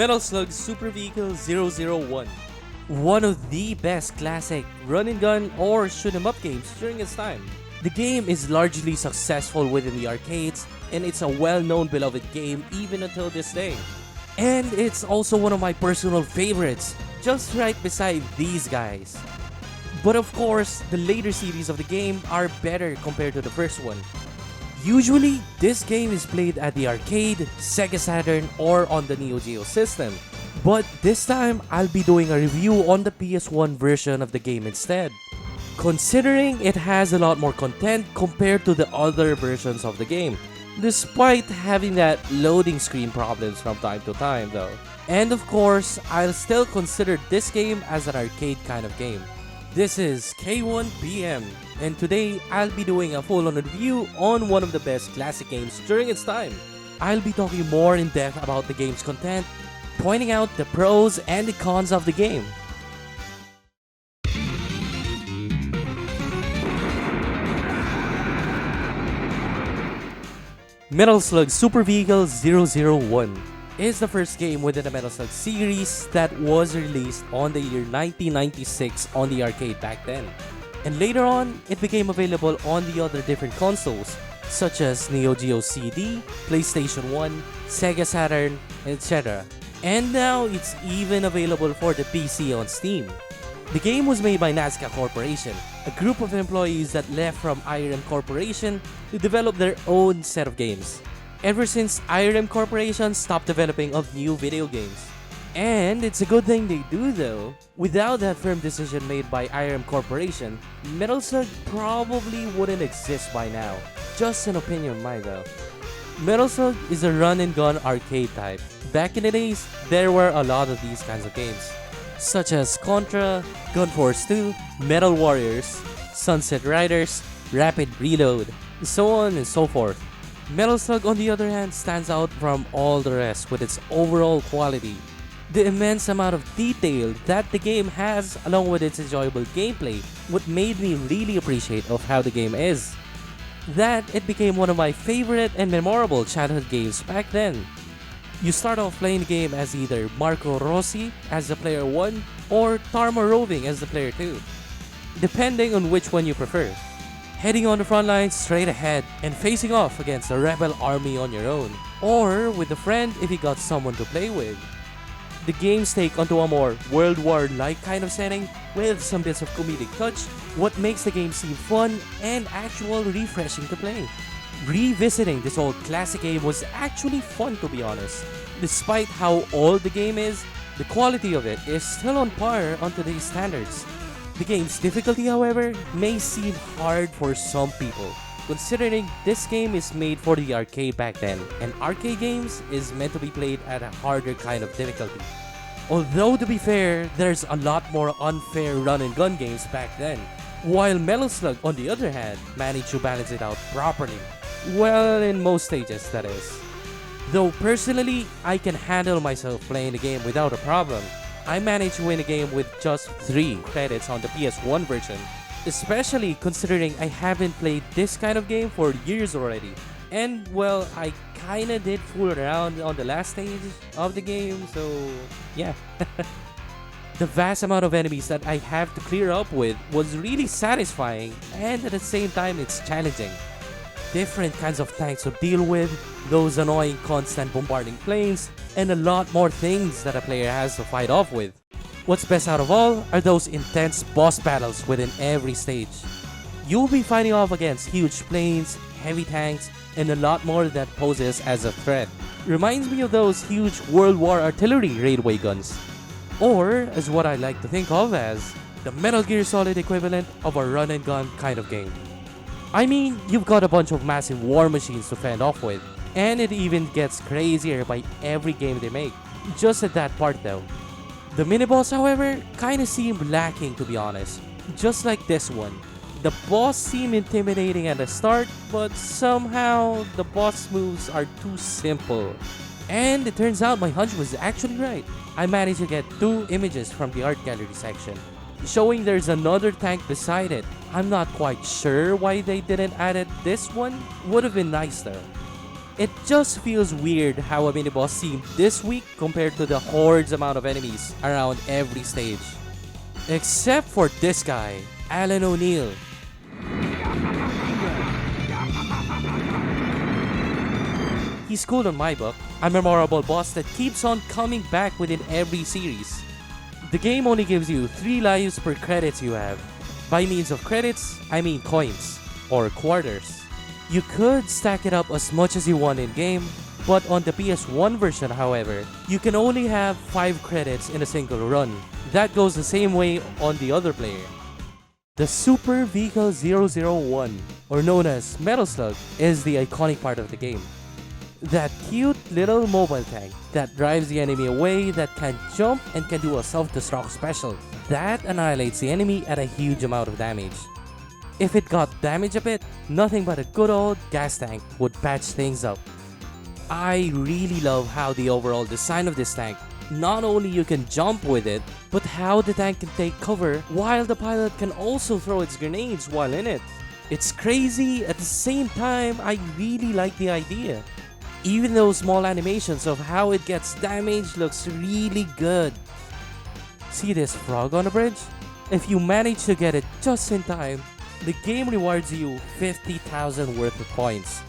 Metal Slug Super Vehicle-001. One of the best classic run-and-gun or shoot-'em-up games during its time. The game is largely successful within the arcades, and it's a well-known beloved game even until this day. And it's also one of my personal favorites, just right beside these guys. But of course, the later series of the game are better compared to the first one. Usually, this game is played at the arcade, Sega Saturn, or on the Neo Geo system. But this time, I'll be doing a review on the PS1 version of the game instead, considering it has a lot more content compared to the other versions of the game, despite having that loading screen problems from time to time though. And of course, I'll still consider this game as an arcade kind of game. This is K1PM, and today I'll be doing a full-on review on one of the best classic games during its time. I'll be talking more in depth about the game's content, pointing out the pros and the cons of the game. Metal Slug Super Vehicle-001 is the first game within the Metal Slug series that was released on the year 1996 on the arcade back then. And later on, it became available on the other different consoles such as Neo Geo CD, PlayStation 1, Sega Saturn, etc. And now it's even available for the PC on Steam. The game was made by Nazca Corporation, a group of employees that left from IRM Corporation to develop their own set of games, ever since IRM Corporation stopped developing of new video games. And it's a good thing they do though. Without that firm decision made by IRM Corporation, Metal Slug probably wouldn't exist by now. Just an opinion of mine though. Metal Slug is a run-and-gun arcade type. Back in the days, there were a lot of these kinds of games, such as Contra, Gun Force 2, Metal Warriors, Sunset Riders, Rapid Reload, so on and so forth. Metal Slug, on the other hand, stands out from all the rest with its overall quality. The immense amount of detail that the game has, along with its enjoyable gameplay, what made me really appreciate of how the game is. That it became one of my favorite and memorable childhood games back then. You start off playing the game as either Marco Rossi as the player 1 or Tarmo Roving as the player 2, depending on which one you prefer. Heading on the front lines straight ahead and facing off against a rebel army on your own, or with a friend if you got someone to play with. The game's take onto a more World War-like kind of setting with some bits of comedic touch, what makes the game seem fun and actual refreshing to play. Revisiting this old classic game was actually fun, to be honest. Despite how old the game is, the quality of it is still on par on today's standards. The game's difficulty, however, may seem hard for some people, considering this game is made for the arcade back then, and arcade games is meant to be played at a harder kind of difficulty. Although, to be fair, there's a lot more unfair run-and-gun games back then, while Metal Slug, on the other hand, managed to balance it out properly. Well, in most stages, that is. Though personally, I can handle myself playing the game without a problem. I managed to win a game with just 3 credits on the PS1 version, especially considering I haven't played this kind of game for years already. And well, I kinda did fool around on the last stage of the game, so yeah. The vast amount of enemies that I have to clear up with was really satisfying, and at the same time it's challenging. Different kinds of tanks to deal with, those annoying constant bombarding planes, and a lot more things that a player has to fight off with. What's best out of all are those intense boss battles within every stage. You'll be fighting off against huge planes, heavy tanks, and a lot more that poses as a threat. Reminds me of those huge World War artillery railway guns. Or, as what I like to think of as, the Metal Gear Solid equivalent of a run-and-gun kind of game. I mean, you've got a bunch of massive war machines to fend off with, and it even gets crazier by every game they make. Just at that part though. The mini-boss, however, kinda seemed lacking, to be honest. Just like this one. The boss seemed intimidating at the start, but somehow the boss moves are too simple. And it turns out my hunch was actually right. I managed to get 2 images from the art gallery section, showing there's another tank beside it. I'm not quite sure why they didn't add it. This one would have been nice though. It just feels weird how a mini-boss seemed this weak compared to the hordes amount of enemies around every stage. Except for this guy, Alan O'Neill. He's cool on my book, a memorable boss that keeps on coming back within every series. The game only gives you 3 lives per credits you have. By means of credits, I mean coins, or quarters. You could stack it up as much as you want in-game, but on the PS1 version however, you can only have 5 credits in a single run. That goes the same way on the other player. The Super Vehicle-001, or known as Metal Slug, is the iconic part of the game. That cute little mobile tank that drives the enemy away, that can jump and can do a self-destruct special. That annihilates the enemy at a huge amount of damage. If it got damaged a bit, nothing but a good old gas tank would patch things up. I really love how the overall design of this tank, not only you can jump with it, but how the tank can take cover while the pilot can also throw its grenades while in it. It's crazy, at the same time I really like the idea. Even those small animations of how it gets damaged looks really good. See this frog on the bridge? If you manage to get it just in time, the game rewards you 50,000 worth of points.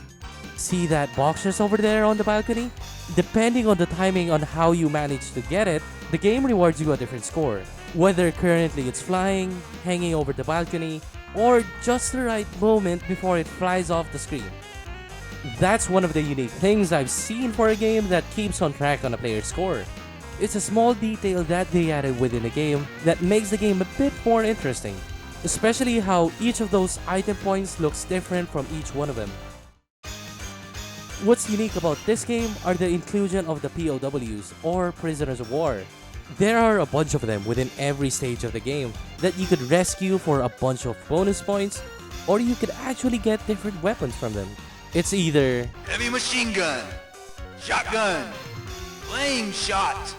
See that boxers over there on the balcony? Depending on the timing on how you manage to get it, the game rewards you a different score. Whether currently it's flying, hanging over the balcony, or just the right moment before it flies off the screen. That's one of the unique things I've seen for a game that keeps on track on a player's score. It's a small detail that they added within the game that makes the game a bit more interesting. Especially how each of those item points looks different from each one of them. What's unique about this game are the inclusion of the POWs, or prisoners of war. There are a bunch of them within every stage of the game that you could rescue for a bunch of bonus points, or you could actually get different weapons from them. It's either heavy machine gun, shotgun, flame shot,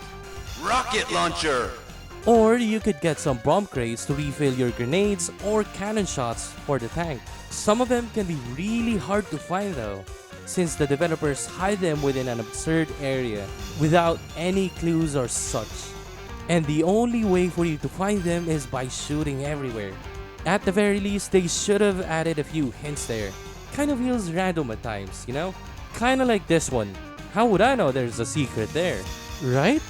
rocket launcher, or you could get some bomb crates to refill your grenades or cannon shots for the tank. Some of them can be really hard to find though, since the developers hide them within an absurd area without any clues or such. And the only way for you to find them is by shooting everywhere. At the very least, they should have added a few hints there. Kind of feels random at times, you know? Kinda like this one. How would I know there's a secret there? Right?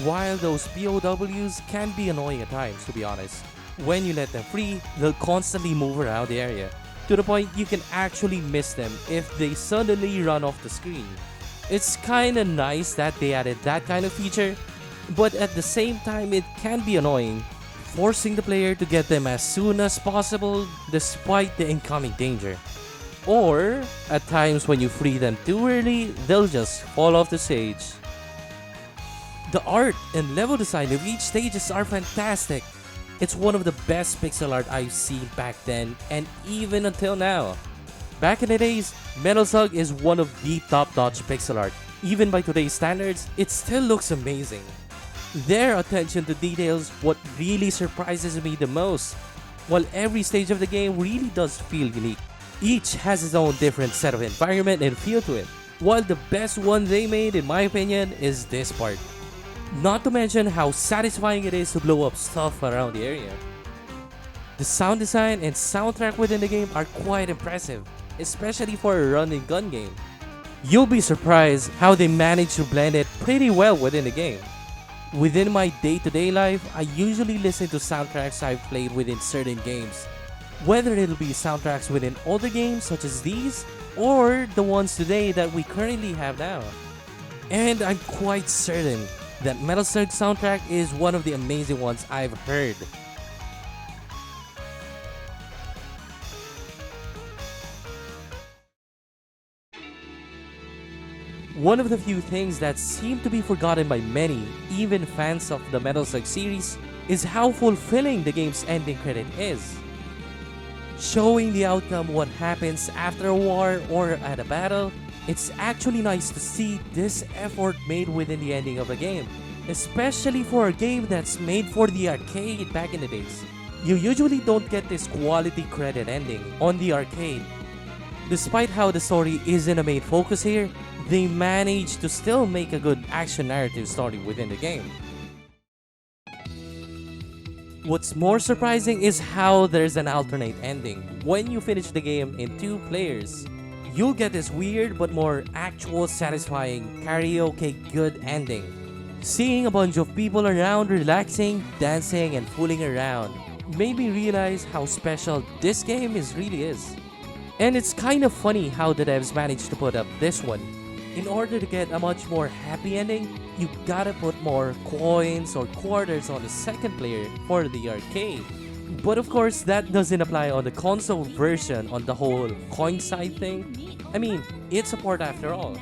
While those POWs can be annoying at times, to be honest. When you let them free, they'll constantly move around the area, to the point you can actually miss them if they suddenly run off the screen. It's kinda nice that they added that kind of feature, but at the same time it can be annoying, forcing the player to get them as soon as possible despite the incoming danger. Or, at times when you free them too early, they'll just fall off the stage. The art and level design of each stages are fantastic. It's one of the best pixel art I've seen back then and even until now. Back in the days, Metal Slug is one of the top-notch pixel art. Even by today's standards, it still looks amazing. Their attention to details what really surprises me the most, while every stage of the game really does feel unique. Each has its own different set of environment and feel to it, while the best one they made in my opinion is this part. Not to mention how satisfying it is to blow up stuff around the area. The sound design and soundtrack within the game are quite impressive, especially for a run and gun game. You'll be surprised how they manage to blend it pretty well within the game. Within my day-to-day life, I usually listen to soundtracks I've played within certain games. Whether it'll be soundtracks within older games such as these, or the ones today that we currently have now. And I'm quite certain that Metal Slug soundtrack is one of the amazing ones I've heard. One of the few things that seem to be forgotten by many, even fans of the Metal Slug series, is how fulfilling the game's ending credit is. Showing the outcome what happens after a war or at a battle, it's actually nice to see this effort made within the ending of a game, especially for a game that's made for the arcade back in the days. You usually don't get this quality credit ending on the arcade. Despite how the story isn't a main focus here, they managed to still make a good action narrative story within the game. What's more surprising is how there's an alternate ending. When you finish the game in 2 players, you'll get this weird but more actual satisfying karaoke good ending. Seeing a bunch of people around relaxing, dancing, and fooling around made me realize how special this game really is. And it's kind of funny how the devs managed to put up this one. In order to get a much more happy ending, you gotta put more coins or quarters on the second player for the arcade. But of course, that doesn't apply on the console version on the whole coin side thing. I mean, it's a port after all.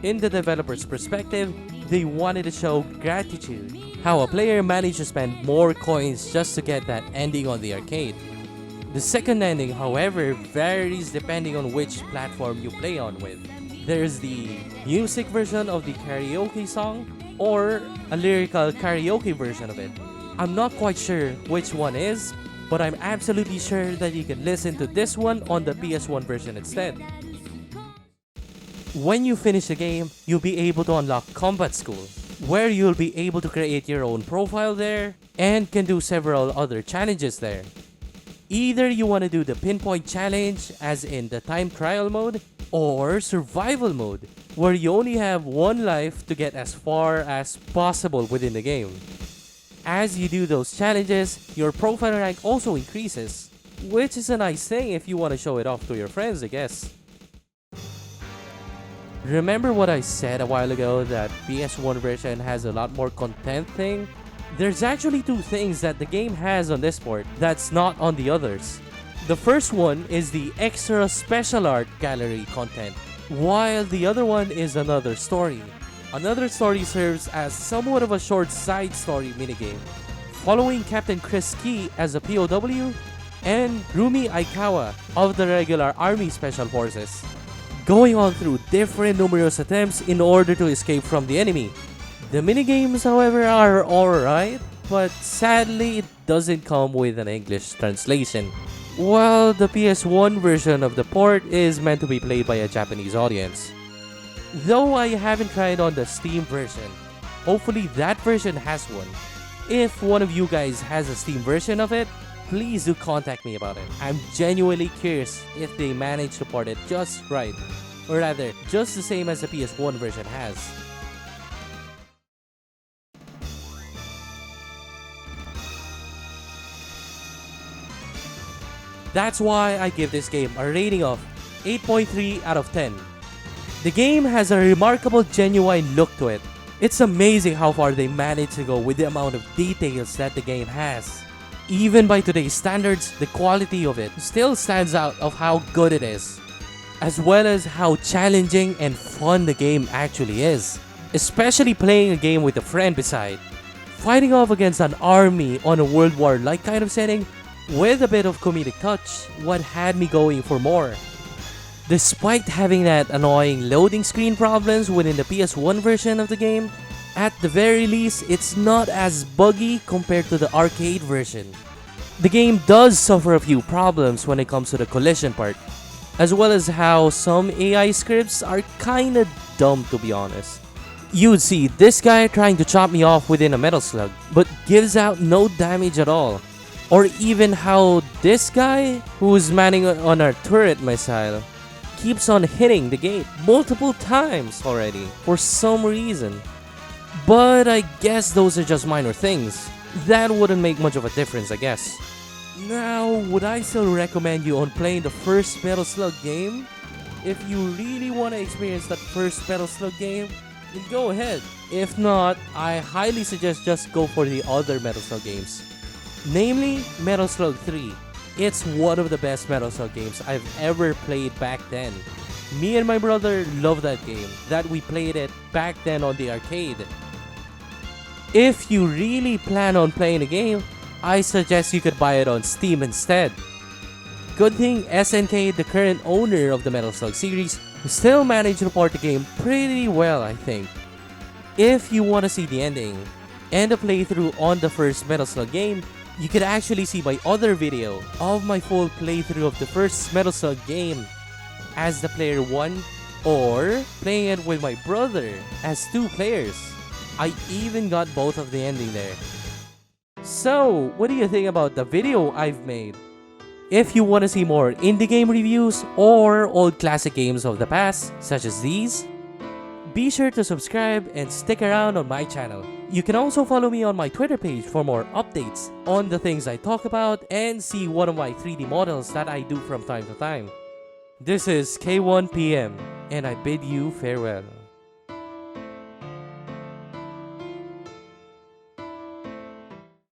In the developer's perspective, they wanted to show gratitude. How a player managed to spend more coins just to get that ending on the arcade. The second ending, however, varies depending on which platform you play on with. There's the music version of the karaoke song or a lyrical karaoke version of it. I'm not quite sure which one is, but I'm absolutely sure that you can listen to this one on the PS1 version instead. When you finish the game, you'll be able to unlock Combat School, where you'll be able to create your own profile there and can do several other challenges there. Either you want to do the pinpoint challenge as in the time trial mode, or survival mode, where you only have 1 life to get as far as possible within the game. As you do those challenges, your profile rank also increases, which is a nice thing if you want to show it off to your friends, I guess. Remember what I said a while ago that PS1 version has a lot more content thing? There's actually 2 things that the game has on this port that's not on the others. The first one is the extra special art gallery content, while the other one is another story. Another story serves as somewhat of a short side story minigame, following Captain Chris Key as a POW and Rumi Aikawa of the regular Army Special Forces, going on through different numerous attempts in order to escape from the enemy. The minigames, however, are alright, but sadly it doesn't come with an English translation. While the PS1 version of the port is meant to be played by a Japanese audience. Though I haven't tried on the Steam version, hopefully that version has one. If one of you guys has a Steam version of it, please do contact me about it. I'm genuinely curious if they managed to port it just right, or rather, just the same as the PS1 version has. That's why I give this game a rating of 8.3 out of 10. The game has a remarkable genuine look to it. It's amazing how far they managed to go with the amount of details that the game has. Even by today's standards, the quality of it still stands out of how good it is, as well as how challenging and fun the game actually is. Especially playing a game with a friend beside. Fighting off against an army on a World War-like kind of setting with a bit of comedic touch, what had me going for more. Despite having that annoying loading screen problems within the PS1 version of the game, at the very least, it's not as buggy compared to the arcade version. The game does suffer a few problems when it comes to the collision part, as well as how some AI scripts are kinda dumb, to be honest. You'd see this guy trying to chop me off within a Metal Slug, but gives out no damage at all. Or even how this guy, who's manning on our turret missile, keeps on hitting the gate multiple times already for some reason. But I guess those are just minor things. That wouldn't make much of a difference, I guess. Now, would I still recommend you on playing the first Metal Slug game? If you really want to experience that first Metal Slug game, then go ahead. If not, I highly suggest just go for the other Metal Slug games. Namely, Metal Slug 3. It's one of the best Metal Slug games I've ever played back then. Me and my brother love that game, that we played it back then on the arcade. If you really plan on playing the game, I suggest you could buy it on Steam instead. Good thing SNK, the current owner of the Metal Slug series, still managed to port the game pretty well, I think. If you want to see the ending and a playthrough on the first Metal Slug game, you could actually see my other video of my full playthrough of the first Metal Slug game. as the player 1 or playing it with my brother as 2 players. I even got both of the ending there. So, what do you think about the video I've made? If you want to see more indie game reviews or old classic games of the past, such as these, be sure to subscribe and stick around on my channel. You can also follow me on my Twitter page for more updates on the things I talk about and see one of my 3D models that I do from time to time. This is K1PM, and I bid you farewell.